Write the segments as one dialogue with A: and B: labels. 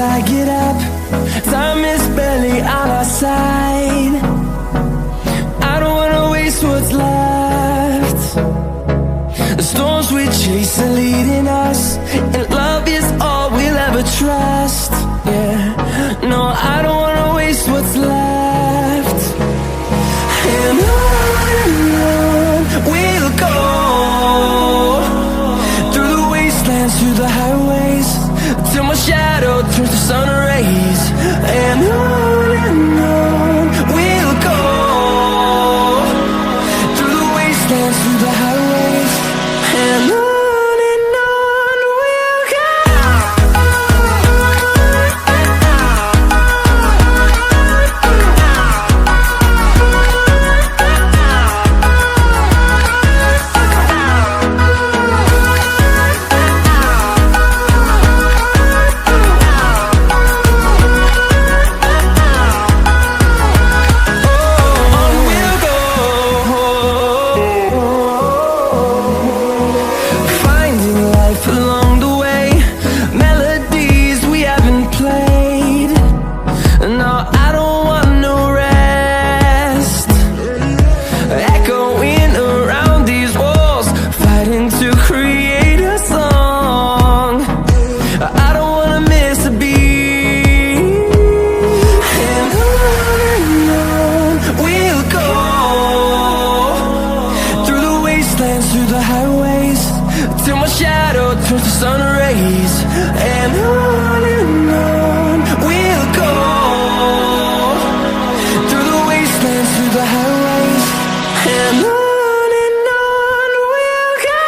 A: I get up. Time is barely on our side. I don't wanna waste what's left. The storms we chase are leading us, and love is all we'll ever trust. Yeah, no, I don't wanna waste what's left. And on we'll go, through the wastelands, through the highways, till my shadow turns to sun rays. And on we'll go, through the wastelands, through the highways, and on we'll go. Through the highways, till my shadow turns to sun rays. And on we'll go, through the wastelands, through the highways, and on we'll go.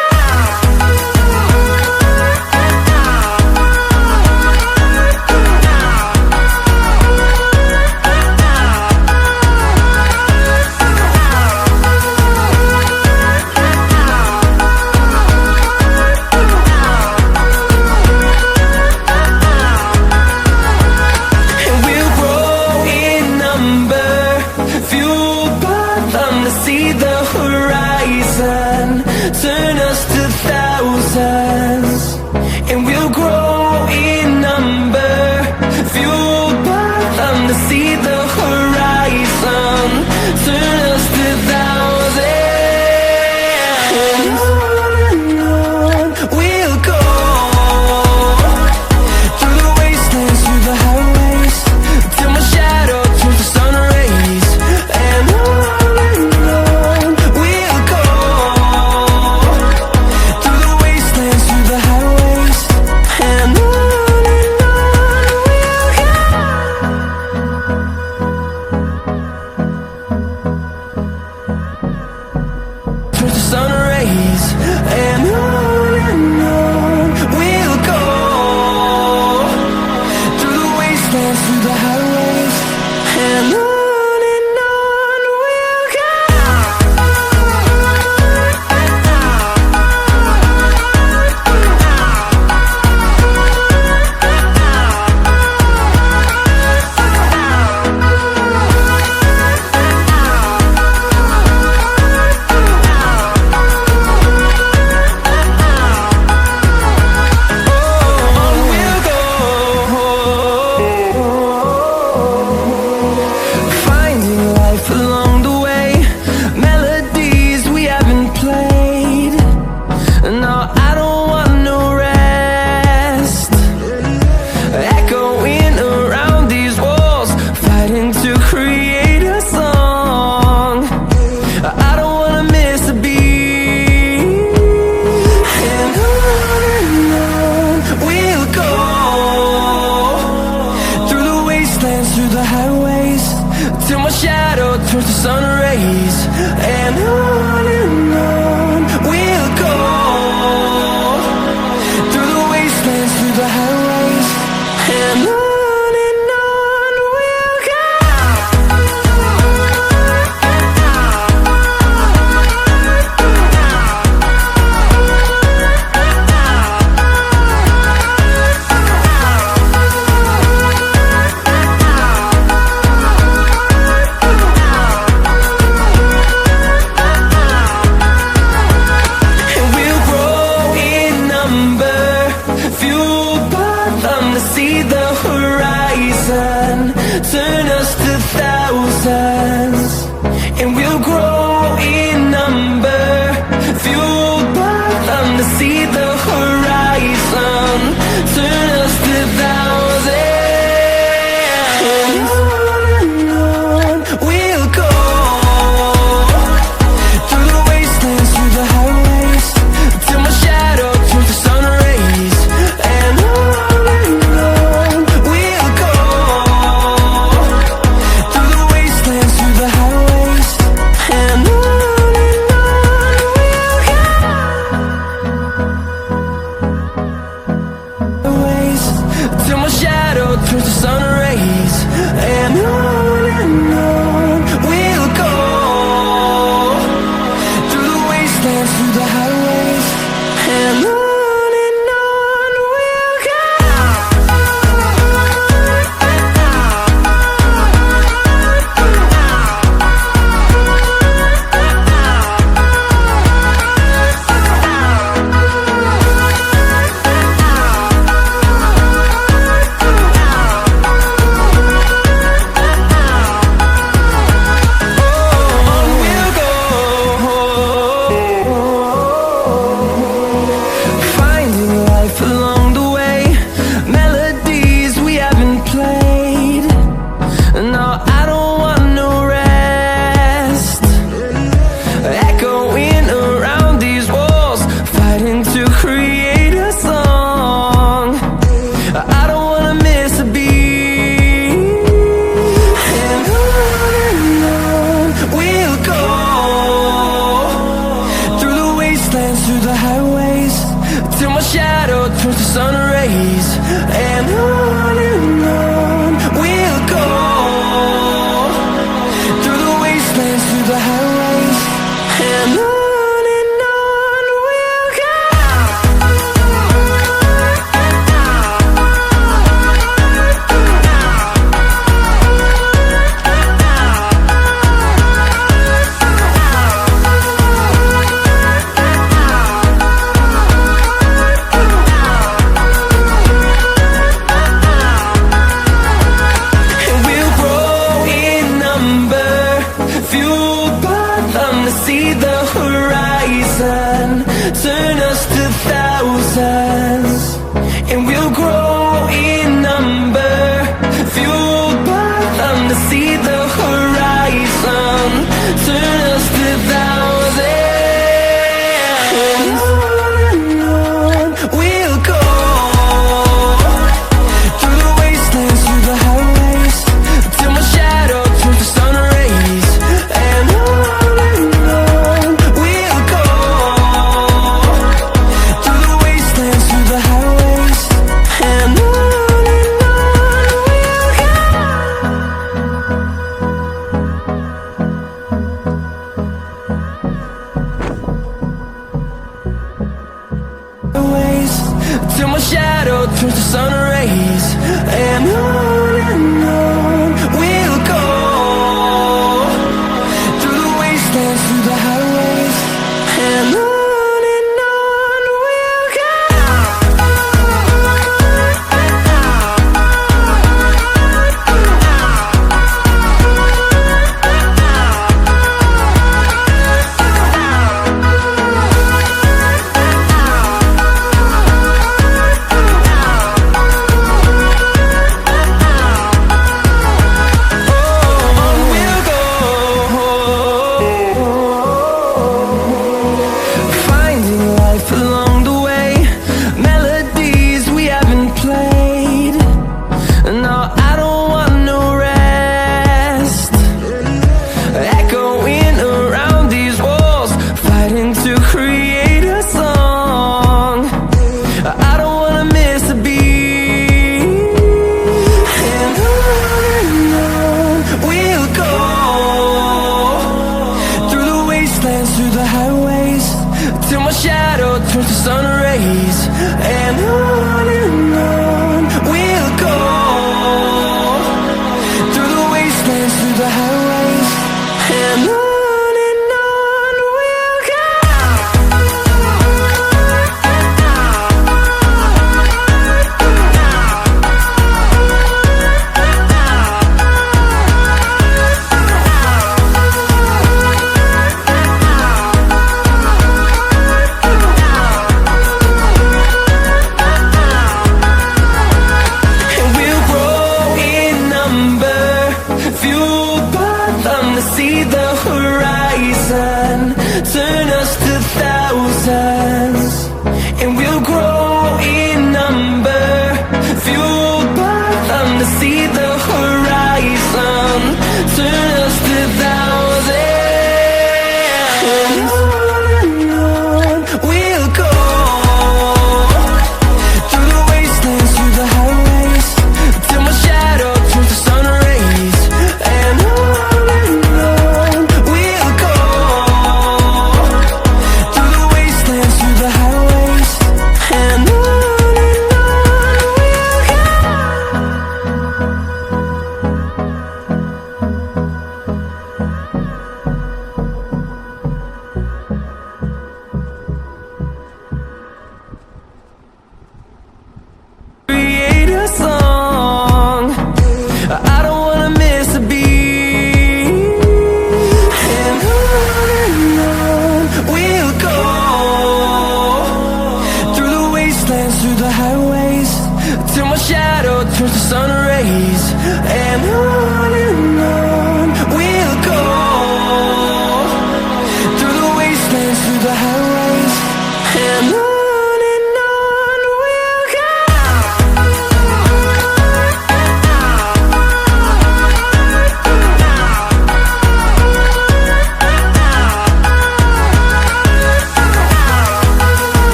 A: See the horizon, turn us to thousands, and we'll grow in number, fueled by them. To see the horizon, turn us to thousands, and on we'll go, through the wastelands, through the highways, till my shadow turns to sun rays. And sun rays, and on we'll go, through the wastelands, through the highways, and on we'll go. Through the highways, till my shadow turns to sun rays. And on we'll go, through the wastelands, through the highways, and on. see the horizon.